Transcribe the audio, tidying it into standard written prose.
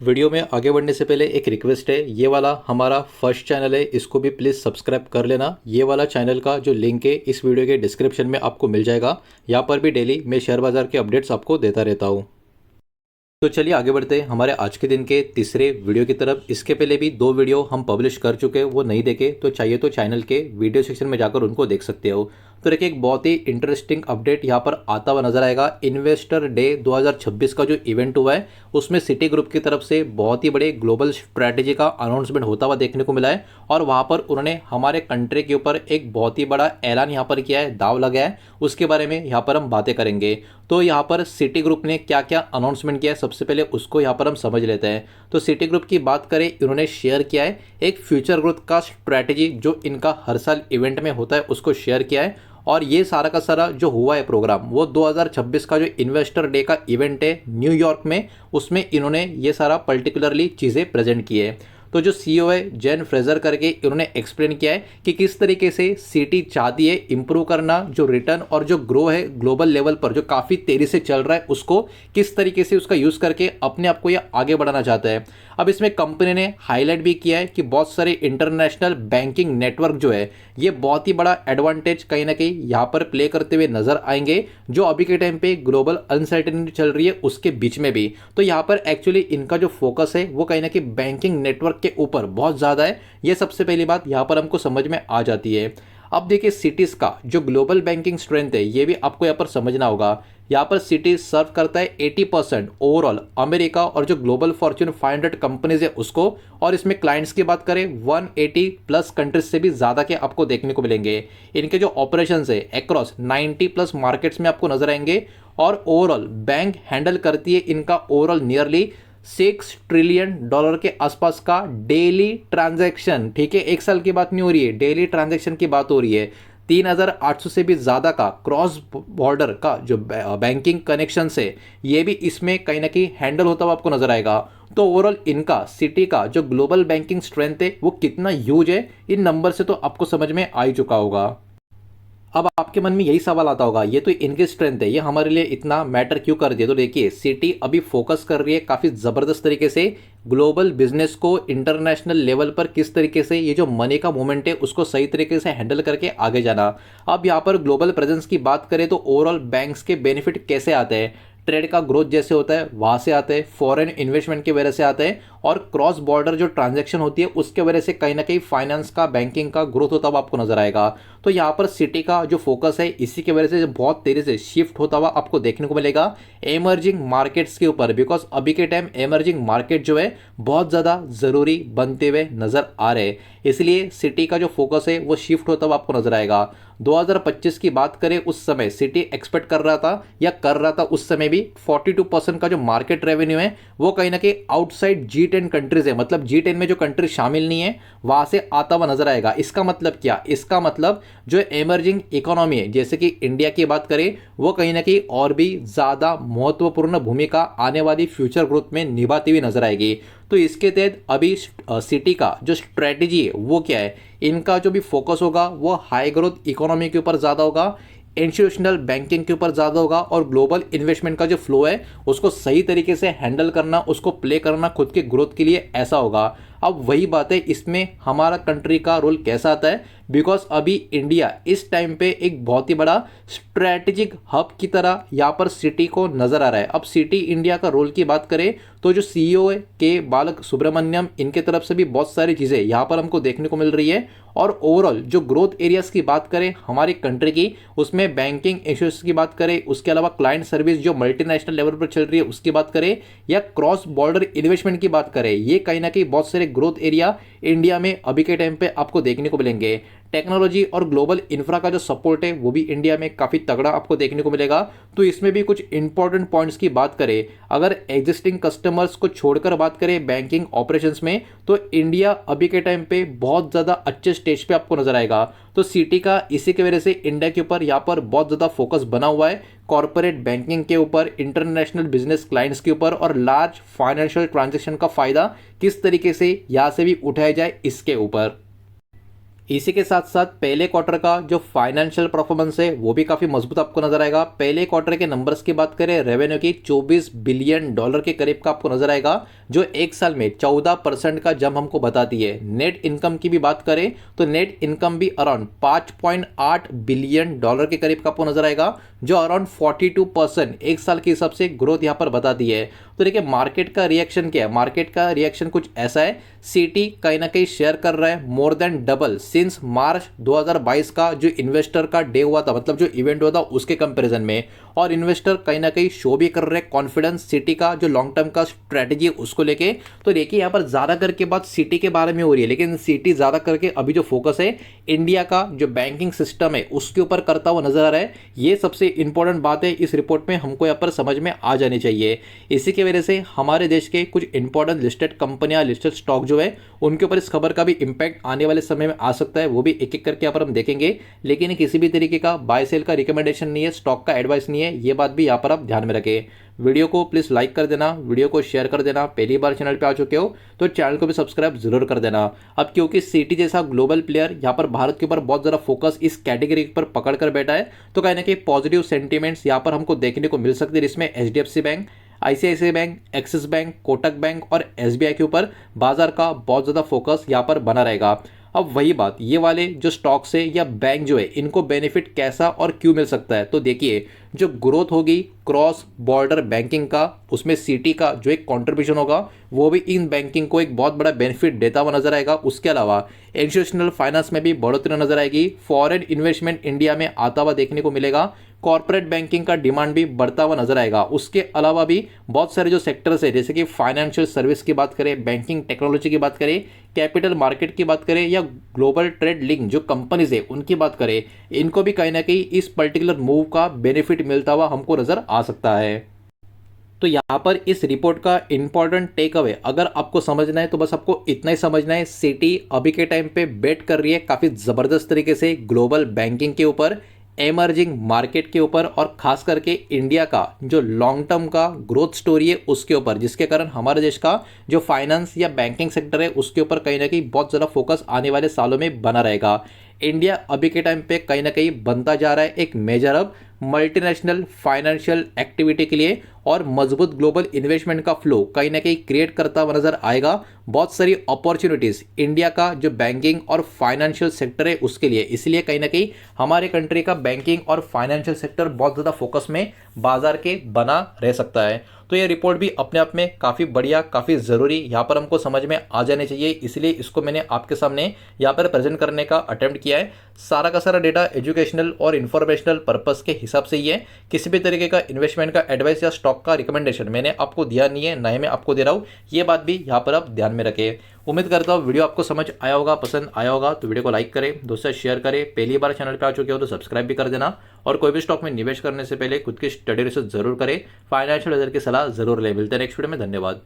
Video में आगे बढ़ने से पहले एक रिक्वेस्ट है, ये वाला हमारा फर्स्ट चैनल है, इसको भी प्लीज़ सब्सक्राइब कर लेना। ये वाला चैनल का जो लिंक है इस वीडियो के डिस्क्रिप्शन में आपको मिल जाएगा। यहाँ पर भी डेली मैं शेयर बाज़ार के अपडेट्स आपको देता रहता हूँ। तो चलिए आगे बढ़ते हैं हमारे आज के दिन के तीसरे वीडियो की तरफ। इसके पहले भी 2 वीडियो हम पब्लिश कर चुके हैं, वो नहीं देखे तो चाहिए तो चैनल के वीडियो सेक्शन में जाकर उनको देख सकते हो। तो देखिए एक बहुत ही इंटरेस्टिंग अपडेट यहाँ पर आता हुआ नजर आएगा। इन्वेस्टर डे 2026 का जो इवेंट हुआ है उसमें सिटी ग्रुप की तरफ से बहुत ही बड़े ग्लोबल स्ट्रैटेजी का अनाउंसमेंट होता हुआ देखने को मिला है और वहाँ पर उन्होंने हमारे कंट्री के ऊपर एक बहुत ही बड़ा ऐलान यहाँ पर किया है, दाव लगाया है। उसके बारे में यहाँ पर हम बातें करेंगे। तो यहाँ पर सिटी ग्रुप ने क्या क्या अनाउंसमेंट किया है सबसे पहले उसको यहाँ पर हम समझ लेते हैं। तो सिटी ग्रुप की बात करें, इन्होंने शेयर किया है एक फ्यूचर ग्रोथ का स्ट्रैटेजी जो इनका हर साल इवेंट में होता है उसको शेयर किया है। और ये सारा का सारा जो हुआ है प्रोग्राम वो 2026 का जो इन्वेस्टर डे का इवेंट है न्यूयॉर्क में, उसमें इन्होंने ये सारा पर्टिकुलरली चीज़ें प्रेजेंट की है। तो जो सीईओ है जेन फ्रेजर करके, इन्होंने एक्सप्लेन किया है कि किस तरीके से सिटी चाहती है इंप्रूव करना, जो रिटर्न और जो ग्रो है ग्लोबल लेवल पर जो काफ़ी तेज़ी से चल रहा है उसको किस तरीके से उसका यूज़ करके अपने आप को ये आगे बढ़ाना चाहता है। अब इसमें कंपनी ने हाईलाइट भी किया है कि बहुत सारे इंटरनेशनल बैंकिंग नेटवर्क जो है ये बहुत ही बड़ा एडवांटेज कहीं ना कहीं यहाँ पर प्ले करते हुए नजर आएंगे, जो अभी के टाइम पे ग्लोबल अनसर्टेनिटी चल रही है उसके बीच में भी। तो यहाँ पर एक्चुअली इनका जो फोकस है वो कहीं ना कहीं बैंकिंग नेटवर्क के ऊपर बहुत ज़्यादा है। ये सबसे पहली बात यहाँ पर हमको समझ में आ जाती है। अब देखिए सिटीज़ का जो ग्लोबल बैंकिंग स्ट्रेंथ है ये भी आपको यहाँ पर समझना होगा। यहाँ पर सिटीज सर्व करता है 80% ओवरऑल अमेरिका और जो ग्लोबल फॉर्च्यून 500 कंपनीज है उसको, और इसमें क्लाइंट्स की बात करें 180 प्लस कंट्रीज से भी ज़्यादा के आपको देखने को मिलेंगे। इनके जो ऑपरेशंस है अक्रॉस 90 प्लस मार्केट्स में आपको नजर आएंगे। और ओवरऑल बैंक हैंडल करती है इनका ओवरऑल नियरली $6 ट्रिलियन के आसपास का डेली ट्रांजैक्शन। ठीक है, एक साल की बात नहीं हो रही है, डेली ट्रांजैक्शन की बात हो रही है। 3,800 से भी ज़्यादा का क्रॉस बॉर्डर का जो बैंकिंग कनेक्शन है ये भी इसमें कहीं ना कहीं हैंडल होता हुआ आपको नजर आएगा। तो ओवरऑल इनका सिटी का जो ग्लोबल बैंकिंग स्ट्रेंथ है वो कितना ह्यूज है, इन नंबर से तो आपको समझ में आ ही चुका होगा। अब आपके मन में यही सवाल आता होगा, ये तो इनकी स्ट्रेंथ है, ये हमारे लिए इतना मैटर क्यों कर दिया। तो देखिए सिटी अभी फोकस कर रही है काफ़ी ज़बरदस्त तरीके से ग्लोबल बिजनेस को इंटरनेशनल लेवल पर किस तरीके से ये जो मनी का मूवमेंट है उसको सही तरीके से हैंडल करके आगे जाना। अब यहाँ पर ग्लोबल प्रेजेंस की बात करें तो ओवरऑल बैंक्स के बेनिफिट कैसे आते हैं, ट्रेड का ग्रोथ जैसे होता है वहाँ से आते हैं, फॉरेन इन्वेस्टमेंट की वजह से आते हैं, और क्रॉस बॉर्डर जो ट्रांजैक्शन होती है उसके वजह से कहीं ना कहीं फाइनेंस का बैंकिंग का ग्रोथ होता हुआ आपको नजर आएगा। तो यहाँ पर सिटी का जो फोकस है इसी की वजह से बहुत तेजी से शिफ्ट होता हुआ आपको देखने को मिलेगा एमर्जिंग मार्केट्स के ऊपर, बिकॉज अभी के टाइम एमर्जिंग मार्केट जो है बहुत ज़्यादा ज़रूरी बनते हुए नजर आ रहे हैं। इसलिए सिटी का जो फोकस है वो शिफ्ट होता हुआ आपको नजर आएगा। 2025 की बात करें उस समय सिटी एक्सपेक्ट कर रहा था या कर रहा था उस समय भी 42% का जो मार्केट रेवेन्यू है वो कहीं ना कहीं आउटसाइड G10 कंट्रीज है, मतलब G10 में जो कंट्री शामिल नहीं है वहां से आता हुआ नजर आएगा। इसका मतलब क्या, इसका मतलब जो एमर्जिंग इकोनॉमी है जैसे कि इंडिया की बात करें वो कहीं ना कहीं और भी ज्यादा महत्वपूर्ण भूमिका आने वाली फ्यूचर ग्रोथ में निभाती हुई नजर आएगी। तो इसके तहत अभी सिटी का जो स्ट्रेटेजी है वो क्या है, इनका जो भी फोकस होगा वो हाई ग्रोथ इकोनॉमी के ऊपर ज़्यादा होगा, इंस्टीट्यूशनल बैंकिंग के ऊपर ज़्यादा होगा, और ग्लोबल इन्वेस्टमेंट का जो फ्लो है उसको सही तरीके से हैंडल करना, उसको प्ले करना खुद के ग्रोथ के लिए ऐसा होगा। अब वही बात है, इसमें हमारा कंट्री का रोल कैसा आता है, बिकॉज अभी इंडिया इस टाइम पे एक बहुत ही बड़ा स्ट्रैटेजिक हब की तरह यहाँ पर सिटी को नजर आ रहा है। अब सिटी इंडिया का रोल की बात करें तो जो सीईओ है के बालक सुब्रमण्यम, इनके तरफ से भी बहुत सारी चीज़ें यहाँ पर हमको देखने को मिल रही है। और ओवरऑल जो ग्रोथ एरियाज की बात करें हमारी कंट्री की, उसमें बैंकिंग इंश्योरेंस की बात करें, उसके अलावा क्लाइंट सर्विस जो मल्टीनेशनल लेवल पर चल रही है उसकी बात करें, या क्रॉस बॉर्डर इन्वेस्टमेंट की बात करें, ये कहीं ना कहीं बहुत सारे ग्रोथ एरिया इंडिया में अभी के टाइम पे आपको देखने को मिलेंगे। टेक्नोलॉजी और ग्लोबल इंफ्रा का जो सपोर्ट है वो भी इंडिया में काफ़ी तगड़ा आपको देखने को मिलेगा। तो इसमें भी कुछ इंपॉर्टेंट पॉइंट्स की बात करें, अगर एग्जिस्टिंग कस्टमर्स को छोड़कर बात करें बैंकिंग ऑपरेशंस में, तो इंडिया अभी के टाइम पे बहुत ज़्यादा अच्छे स्टेज पे आपको नजर आएगा। तो सिटी का इसी की वजह से इंडिया के ऊपर यहाँ पर बहुत ज़्यादा फोकस बना हुआ है, कॉर्पोरेट बैंकिंग के ऊपर, इंटरनेशनल बिजनेस क्लाइंट्स के ऊपर, और लार्ज फाइनेंशियल ट्रांजेक्शन का फायदा किस तरीके से यहाँ से भी उठाया जाए इसके ऊपर। इसी के साथ साथ पहले क्वार्टर का जो फाइनेंशियल परफॉर्मेंस है वो भी काफ़ी मजबूत आपको नजर आएगा। पहले क्वार्टर के नंबर्स की बात करें, रेवेन्यू की 24 बिलियन डॉलर के करीब का आपको नजर आएगा, जो एक साल में 14% का जंप हमको बताती है। नेट इनकम की भी बात करें तो नेट इनकम भी अराउंड 5.8 बिलियन डॉलर के करीब का आपको नजर आएगा, जो अराउंड 42% एक साल के हिसाब से ग्रोथ यहाँ पर बताती है। तो देखिए मार्केट का रिएक्शन क्या है, मार्केट का रिएक्शन कुछ ऐसा है, सीटी कहीं ना कहीं शेयर कर रहा है मोर देन डबल सिंस मार्च 2022 का जो इन्वेस्टर का डे हुआ था, मतलब जो इवेंट हुआ था उसके कंपैरिजन में। और इन्वेस्टर कहीं ना कहीं शो भी कर रहे हैं कॉन्फिडेंस सिटी का जो लॉन्ग टर्म का स्ट्रेटेजी है उसको लेके। तो देखिए यहाँ पर ज़्यादा करके बात सिटी के बारे में हो रही है, लेकिन सिटी ज़्यादा करके अभी जो फोकस है इंडिया का जो बैंकिंग सिस्टम है उसके ऊपर करता हुआ नजर आ रहा है। ये सबसे इंपॉर्टेंट बात है इस रिपोर्ट में, हमको यहाँ पर समझ में आ जानी चाहिए। इसी की वजह से हमारे देश के कुछ इंपॉर्टेंट लिस्टेड कंपनियां, लिस्टेड स्टॉक जो है उनके ऊपर इस खबर का भी इंपैक्ट आने वाले समय में आ सकता है, वो भी एक एक करके यहाँ पर हम देखेंगे। लेकिन किसी भी तरीके का बाय सेल का रिकमेंडेशन नहीं है, स्टॉक का एडवाइस नहीं है, ये बात भी यहाँ पर आप ध्यान में रखें। वीडियो को प्लीज़ लाइक कर देना, वीडियो को शेयर कर देना। पहली बार चैनल पे आ चुके हो तो चैनल को भी सब्सक्राइब जरूर कर देना। अब क्योंकि सिटी जैसा ग्लोबल प्लेयर यहाँ पर भारत के ऊपर बहुत ज़्यादा फोकस इस कैटेगरी पर पकड़ कर बैठा है, तो कहीं ना कहीं पॉजिटिव सेंटीमेंट्स यहाँ पर हमको देखने को मिल सकते हैं, जिसमें HDFC bank, ICICI bank, axis bank, Kotak bank और एसबीआई के ऊपर बाजार का बहुत ज़्यादा फोकस यहाँ पर बना रहेगा। अब वही बात, ये वाले जो स्टॉक्स है या बैंक जो है इनको बेनिफिट कैसा और क्यों मिल सकता है, तो देखिए जो ग्रोथ होगी क्रॉस बॉर्डर बैंकिंग का, उसमें सिटी का जो एक कंट्रीब्यूशन होगा वो भी इन बैंकिंग को एक बहुत बड़ा बेनिफिट देता हुआ नजर आएगा। उसके अलावा इंस्टीट्यूशनल फाइनेंस में भी बढ़ोतरी नजर आएगी, फॉरेन इन्वेस्टमेंट इंडिया में आता हुआ देखने को मिलेगा, कॉर्पोरेट बैंकिंग का डिमांड भी बढ़ता हुआ नजर आएगा। उसके अलावा भी बहुत सारे जो सेक्टर्स है, जैसे कि फाइनेंशियल सर्विस की बात करें, बैंकिंग टेक्नोलॉजी की बात करें, कैपिटल मार्केट की बात करें या ग्लोबल ट्रेड लिंक जो कंपनीज है उनकी बात करें, इनको भी कहीं ना कहीं इस पर्टिकुलर मूव का बेनिफिट मिलता हुआ हमको नजर आ सकता है। तो यहाँ पर इस रिपोर्ट का इंपॉर्टेंट टेक अवे अगर आपको समझना है तो बस आपको इतना ही समझना है, सिटी अभी के टाइम पे बेट कर रही है काफ़ी ज़बरदस्त तरीके से ग्लोबल बैंकिंग के ऊपर, एमर्जिंग मार्केट के ऊपर और खास करके इंडिया का जो लॉन्ग टर्म का ग्रोथ स्टोरी है उसके ऊपर, जिसके कारण हमारे देश का जो फाइनेंस या बैंकिंग सेक्टर है उसके ऊपर कहीं ना कहीं बहुत ज़्यादा फोकस आने वाले सालों में बना रहेगा। इंडिया अभी के टाइम पे कहीं ना कहीं बनता जा रहा है एक major hub multinational financial activity के लिए, और मजबूत ग्लोबल इन्वेस्टमेंट का फ्लो कहीं ना कहीं क्रिएट करता हुआ नजर आएगा। बहुत सारी अपॉर्चुनिटीज़ इंडिया का जो बैंकिंग और फाइनेंशियल सेक्टर है उसके लिए, इसलिए कहीं ना कहीं हमारे कंट्री का बैंकिंग और फाइनेंशियल सेक्टर बहुत ज़्यादा फोकस में बाजार के बना रह सकता है। तो ये रिपोर्ट भी अपने आप में काफ़ी बढ़िया, काफ़ी ज़रूरी यहाँ पर हमको समझ में आ जाने चाहिए, इसलिए इसको मैंने आपके सामने यहाँ पर प्रेजेंट करने का अटेम्प्ट किया है। सारा का सारा डेटा एजुकेशनल और इन्फॉर्मेशनल पर्पस के हिसाब से ही है, किसी भी तरीके का इन्वेस्टमेंट का एडवाइस या स्टॉक का रिकमेंडेशन मैंने आपको दिया नहीं है, ना ही मैं आपको दे रहा हूँ, ये बात भी यहाँ पर आप ध्यान में रखें। उम्मीद करता हूँ वीडियो आपको समझ आया होगा, पसंद आया होगा तो वीडियो को लाइक करें, दोस्तों से शेयर करें, पहली बार चैनल पे आ चुके हो तो सब्सक्राइब भी कर देना, और कोई भी स्टॉक में निवेश करने से पहले खुद की स्टडी रिसर्च जरूर करें, फाइनेंशियल एडवाइजर की सलाह जरूर लें। मिलते हैं नेक्स्ट वीडियो में, धन्यवाद।